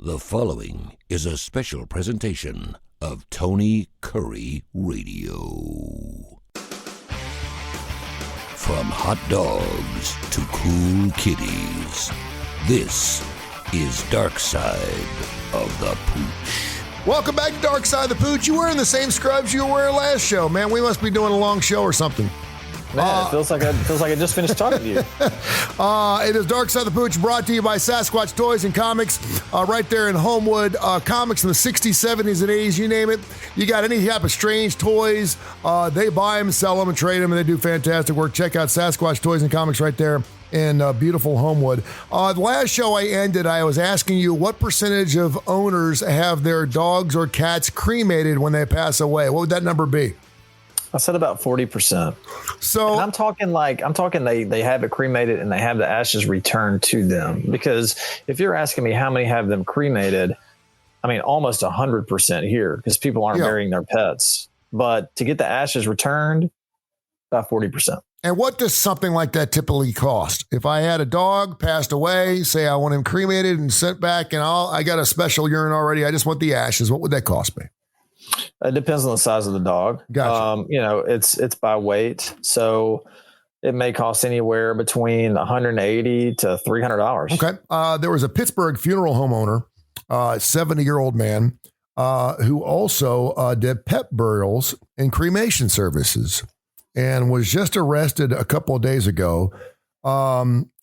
The following is a special presentation of Tony Kurre Radio. From hot dogs to cool kitties, this is Darkside of the Pooch. Welcome back to Darkside of the Pooch. You wearing the same scrubs you were wearing last show, man. We must be doing a long show or something. Man, it feels like I just finished talking to you. It is Darkside of the Pooch, brought to you by Sasquatch Toys and Comics, right there in Homewood. Comics in the 60s, 70s, and 80s, you name it. You got any type of strange toys, they buy them, sell them, and trade them, and they do fantastic work. Check out Sasquatch Toys and Comics right there in beautiful Homewood. The last show I ended, I was asking you what percentage of owners have their dogs or cats cremated when they pass away. What would that number be? I said about 40%. So and I'm talking they have it cremated and they have the ashes returned to them. Because if you're asking me how many have them cremated, I mean, almost 100% here because people aren't burying their pets. But to get the ashes returned, about 40%. And what does something like that typically cost? If I had a dog passed away, say I want him cremated and sent back, and I got a special urine already, I just want the ashes, what would that cost me? It depends on the size of the dog. Gotcha. It's by weight. So it may cost anywhere between $180 to $300. Okay. There was a Pittsburgh funeral homeowner, 70-year-old man, who also did pet burials and cremation services and was just arrested a couple of days ago.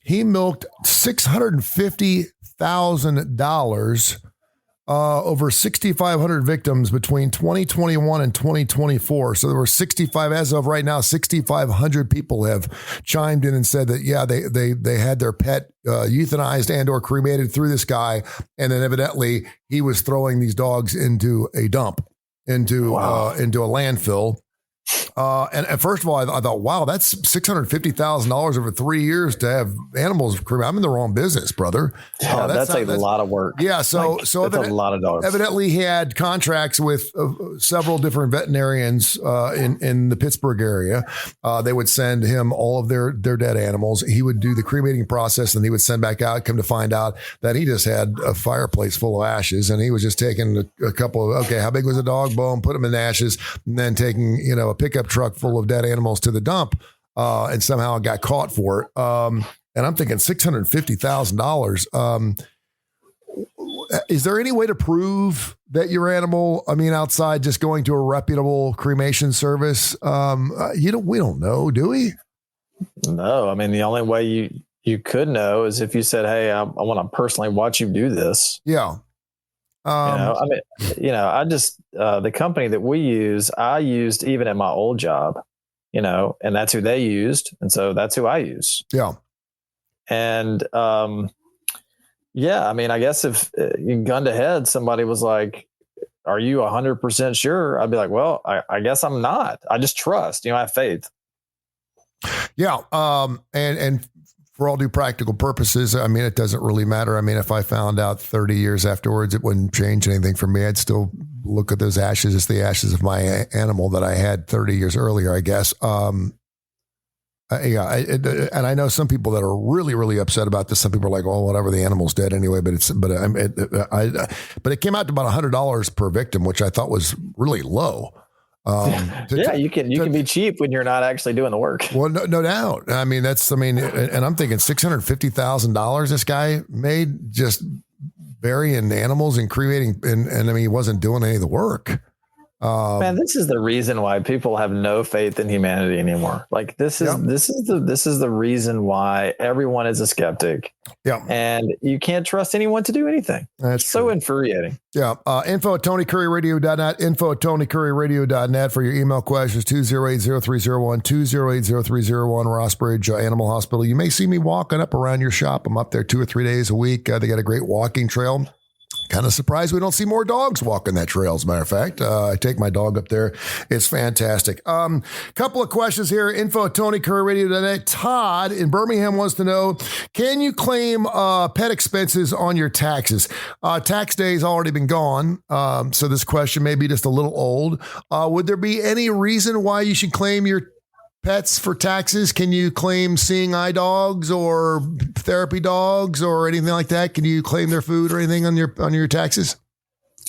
He milked $650,000 over 6,500 victims between 2021 and 2024. So there were 65, as of right now, 6,500 people have chimed in and said that, yeah, they had their pet euthanized and or cremated through this guy. And then evidently he was throwing these dogs into a dump, into a landfill. And first of all, I thought, wow, that's $650,000 over 3 years to have animals cremated. I'm in the wrong business, brother. That's a lot of work. Yeah. So that's a lot of dogs. Evidently he had contracts with several different veterinarians in the Pittsburgh area. They would send him all of their dead animals. He would do the cremating process and he would send back out, come to find out that he just had a fireplace full of ashes and he was just taking a couple of, okay, how big was the dog? Boom, put them in ashes and then taking, a pickup truck full of dead animals to the dump, and somehow got caught for it. And I'm thinking $650,000. Is there any way to prove that your animal, outside just going to a reputable cremation service? We don't know, do we? No, the only way you could know is if you said, hey, I want to personally watch you do this. Yeah. The company that we use, I used even at my old job, and that's who they used. And so that's who I use. Yeah. And, I guess if gun to head, somebody was like, are you 100% sure? I'd be like, well, I guess I'm not. I just trust, I have faith. Yeah. And for all due practical purposes, it doesn't really matter. If I found out 30 years afterwards, it wouldn't change anything for me. I'd still look at those ashes as the ashes of my animal that I had 30 years earlier, I guess. And I know some people that are really, really upset about this. Some people are like, "Oh, whatever, the animal's dead anyway." But it came out to about $100 per victim, which I thought was really low. You can be cheap when you're not actually doing the work. Well, no doubt. And I'm thinking $650,000 this guy made just burying animals and cremating, and he wasn't doing any of the work. Man, this is the reason why people have no faith in humanity anymore. Like this is the reason why everyone is a skeptic. Yeah. And you can't trust anyone to do anything. That's so infuriating. Yeah. Info at TonyCurreRadio.net, info at TonyCurreRadio.net for your email questions, 208-0301, 208-0301, Rossbridge Animal Hospital. You may see me walking up around your shop. I'm up there 2 or 3 days a week. They got a great walking trail. Kind of surprised we don't see more dogs walking that trail, as a matter of fact. I take my dog up there. It's fantastic. Couple of questions here. Info at TonyCurreRadio.net. Todd in Birmingham wants to know, can you claim pet expenses on your taxes? Tax day's already been gone, so this question may be just a little old. Would there be any reason why you should claim your pets for taxes? Can you claim seeing eye dogs or therapy dogs or anything like that? Can you claim their food or anything on your taxes?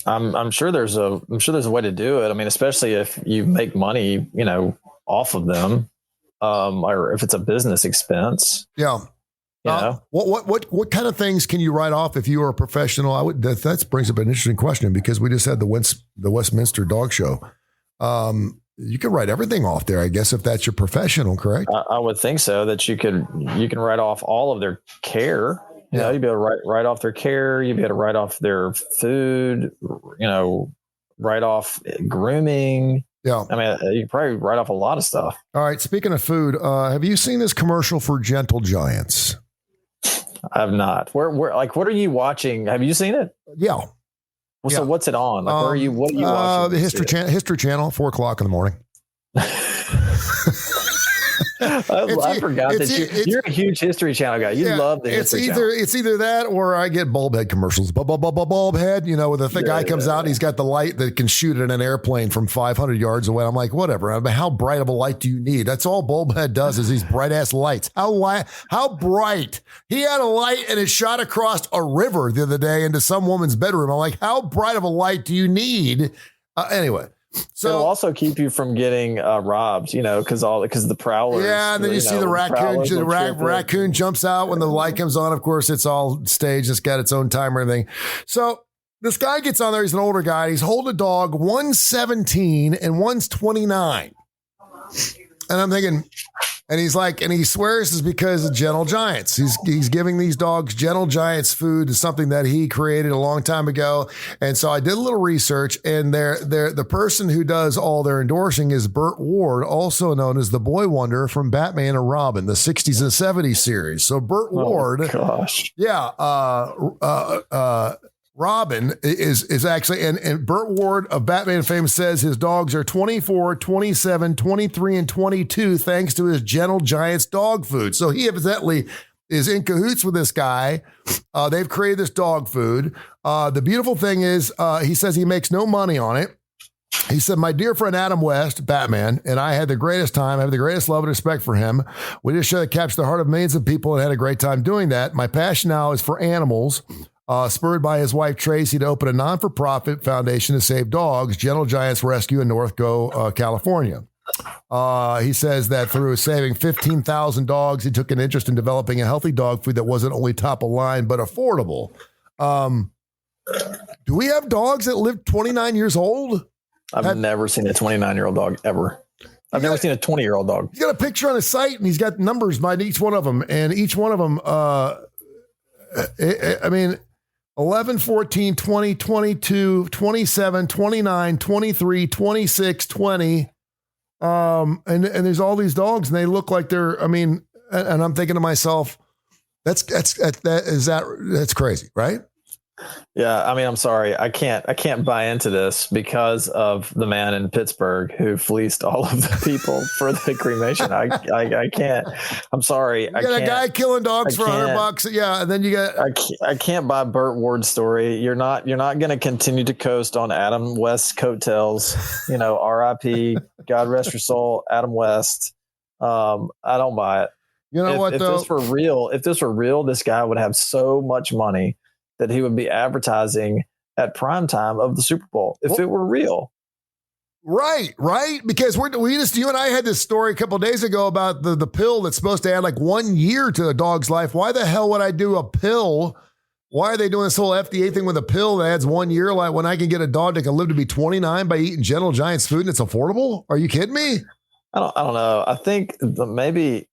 I'm sure there's a way to do it. I mean, especially if you make money, off of them, or if it's a business expense. Yeah. What kind of things can you write off if you were a professional? That brings up an interesting question, because we just had the Westminster Dog Show. You can write everything off there, I guess, if that's your professional, correct? I would think so, that you can write off all of their care. You'd be able to write off their care. You'd be able to write off their food, write off grooming. Yeah. I mean, you can probably write off a lot of stuff. All right. Speaking of food, have you seen this commercial for Gentle Giants? I have not. Where, what are you watching? Have you seen it? Yeah. Well, so what's it on? Like, what are you watching? The History Channel, 4:00 in the morning. I forgot that you're a huge History Channel guy. You love the History Channel. It's either that or I get bulb head commercials. Bulb head, where the guy comes out and he's got the light that can shoot at an airplane from 500 yards away. I'm like, whatever. I mean, how bright of a light do you need? That's all bulb head does, is these bright ass lights. How bright? He had a light and it shot across a river the other day into some woman's bedroom. I'm like, how bright of a light do you need? Anyway. So it'll also keep you from getting robbed, because the prowlers. Yeah, and then you see the raccoon. The raccoon jumps out when the light comes on. Of course, it's all staged. It's got its own timer and everything. So this guy gets on there. He's an older guy. He's holding a dog. One's 17 and one's 29. And I'm thinking, and he's like, and he swears it's because of Gentle Giants. He's giving these dogs Gentle Giants food, is something that he created a long time ago. And so I did a little research, and the person who does all their endorsing is Burt Ward, also known as the Boy Wonder from Batman and Robin, the 60s and 70s series. So Burt Ward, gosh, Robin is actually, and Burt Ward of Batman fame says his dogs are 24, 27, 23, and 22 thanks to his Gentle Giants dog food. So he evidently is in cahoots with this guy. They've created this dog food. The beautiful thing is, he says he makes no money on it. He said, my dear friend Adam West, Batman, and I had the greatest time. I have the greatest love and respect for him. We did a show that captured the heart of millions of people and had a great time doing that. My passion now is for animals. Spurred by his wife, Tracy, to open a non-for-profit foundation to save dogs, Gentle Giants Rescue in Northco, California. He says that through saving 15,000 dogs, he took an interest in developing a healthy dog food that wasn't only top of line, but affordable. Do we have dogs that live 29 years old? I've never seen a 29-year-old dog ever. I've never seen a 20-year-old dog. He's got a picture on his site, and he's got numbers by each one of them. And each one of them, 11, 14, 20, 22, 27, 29, 23, 26, 20. And there's all these dogs, and they look like they're, and I'm thinking to myself, that's crazy, right? Yeah. I mean, I'm sorry. I can't buy into this because of the man in Pittsburgh who fleeced all of the people for the cremation. I can't, I'm sorry. You got a guy killing dogs for $100. Yeah. And then you got, I can't buy Burt Ward's story. You're not going to continue to coast on Adam West's coattails, RIP, God rest your soul, Adam West. I don't buy it. You know what, though? If this were real, this guy would have so much money that he would be advertising at prime time of the Super Bowl if it were real. Right. Because you and I had this story a couple of days ago about the pill that's supposed to add like 1 year to a dog's life. Why the hell would I do a pill? Why are they doing this whole FDA thing with a pill that adds 1 year? Like when I can get a dog that can live to be 29 by eating Gentle Giants food and it's affordable? Are you kidding me? I don't know. I think maybe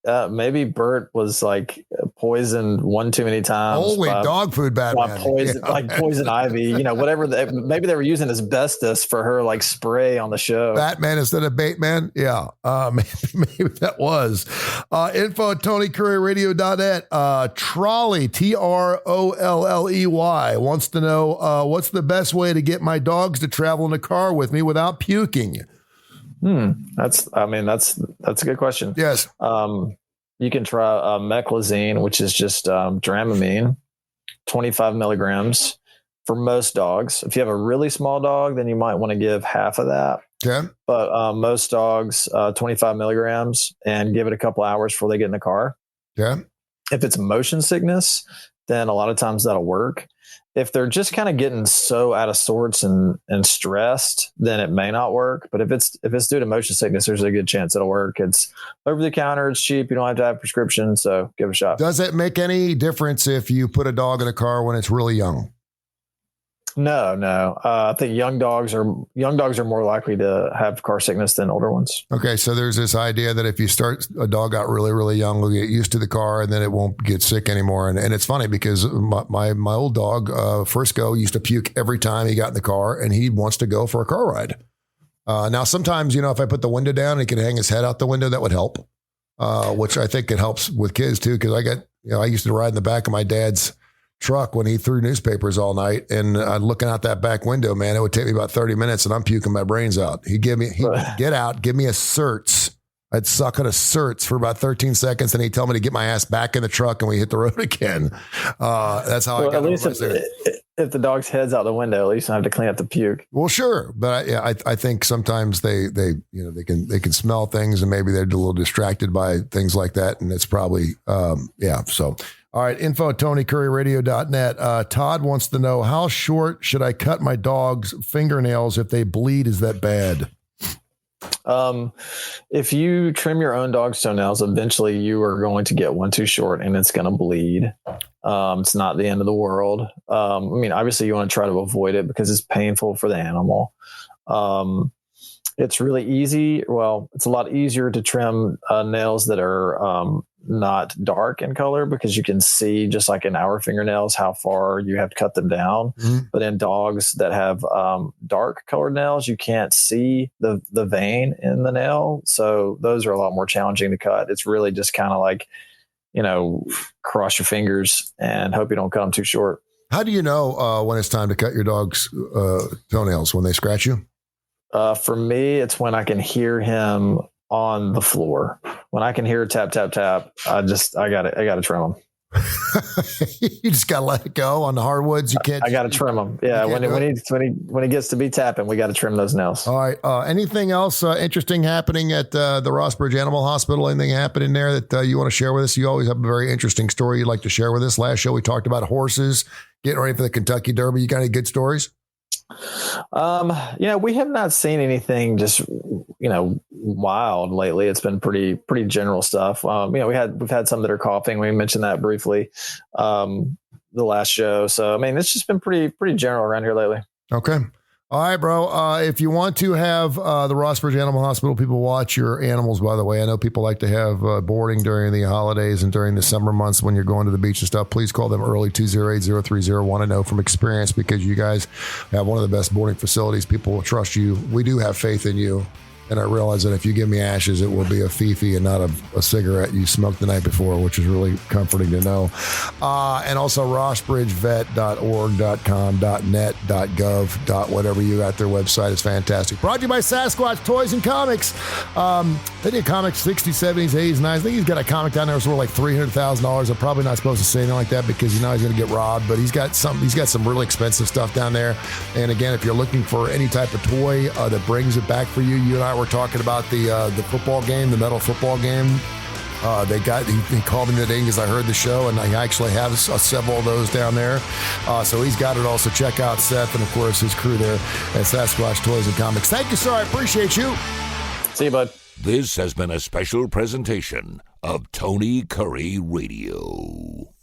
Bert was like poisoned one too many times. Holy dog food, Batman. Like poison ivy, whatever. Maybe they were using asbestos for her like spray on the show. Batman instead of Bateman. Yeah. Maybe that was. Info at TonyCurryRadio.net. Trolley, Trolley, wants to know what's the best way to get my dogs to travel in a car with me without puking? That's a good question. Yes. You can try meclizine, which is just Dramamine, 25 milligrams. for most dogs. If you have a really small dog, then you might want to give half of that. Okay. But most dogs, 25 milligrams, and give it a couple hours before they get in the car. Yeah. If it's motion sickness, then a lot of times that'll work. If they're just kind of getting so out of sorts and stressed, then it may not work. But if it's due to motion sickness, there's a good chance it'll work. It's over the counter. It's cheap. You don't have to have a prescription. So give it a shot. Does it make any difference if you put a dog in a car when it's really young? No. I think young dogs are more likely to have car sickness than older ones. Okay, so there's this idea that if you start a dog out really, really young, will get used to the car, and then it won't get sick anymore. And it's funny because my old dog, Frisco, used to puke every time he got in the car, and he wants to go for a car ride. Now, sometimes, if I put the window down, he can hang his head out the window. That would help, which I think it helps with kids too. Because I used to ride in the back of my dad's truck when he threw newspapers all night, and looking out that back window, man, it would take me about 30 minutes, and I'm puking my brains out. He'd get out, give me a certs. I'd suck on a certs for about 13 seconds, and he'd tell me to get my ass back in the truck, and we hit the road again. That's how I got. At least if the dog's head's out the window, at least I have to clean up the puke. Well, sure, but I think sometimes they can smell things, and maybe they're a little distracted by things like that, and it's probably So. All right, info@TonyCurryRadio.net. Todd wants to know, how short should I cut my dog's fingernails? If they bleed, is that bad? If you trim your own dog's toenails, eventually you are going to get one too short and it's going to bleed. It's not the end of the world. Obviously you want to try to avoid it because it's painful for the animal. It's really easy. Well, it's a lot easier to trim nails that are not dark in color, because you can see, just like in our fingernails, how far you have to cut them down. Mm-hmm. But in dogs that have dark colored nails, you can't see the vein in the nail. So those are a lot more challenging to cut. It's really just kind of like, cross your fingers and hope you don't cut them too short. How do you know when it's time to cut your dog's toenails? When they scratch you? For me, it's when I can hear him on the floor. When I can hear tap, tap, tap, I gotta trim them. You just gotta let it go on the hardwoods. You can't. I gotta trim them. Yeah, when he gets to be tapping, we got to trim those nails. All right. Anything else interesting happening at the Rossbridge Animal Hospital? Anything happening there that you want to share with us? You always have a very interesting story you'd like to share with us. Last show we talked about horses getting ready for the Kentucky Derby. You got any good stories? We have not seen anything just wild lately. It's been pretty general stuff. We've had some that are coughing. We mentioned that briefly the last show. So it's just been pretty general around here lately. Okay. All right, bro. If you want to have the Rossbridge Animal Hospital people watch your animals, by the way, I know people like to have boarding during the holidays and during the summer months when you're going to the beach and stuff. Please call them early, 208-0301. Want to know from experience, because you guys have one of the best boarding facilities. People will trust you. We do have faith in you. And I realize that if you give me ashes, it will be a Fifi and not a cigarette you smoked the night before, which is really comforting to know. And also rossbridgevet.org.com.net.gov. Whatever you got, their website is fantastic. Brought to you by Sasquatch Toys and Comics. They did comics 60s, 70s, 80s, 90s. I think he's got a comic down there that's worth like $300,000. I'm probably not supposed to say anything like that because he's going to get robbed, but he's got some really expensive stuff down there. And again, if you're looking for any type of toy that brings it back for you, you and I were talking about the football game, the metal football game. He called me today because I heard the show, and I actually have several of those down there. So he's got it all. So check out Seth and, of course, his crew there at Sasquatch Toys and Comics. Thank you, sir. I appreciate you. See you, bud. This has been a special presentation of Tony Curry Radio.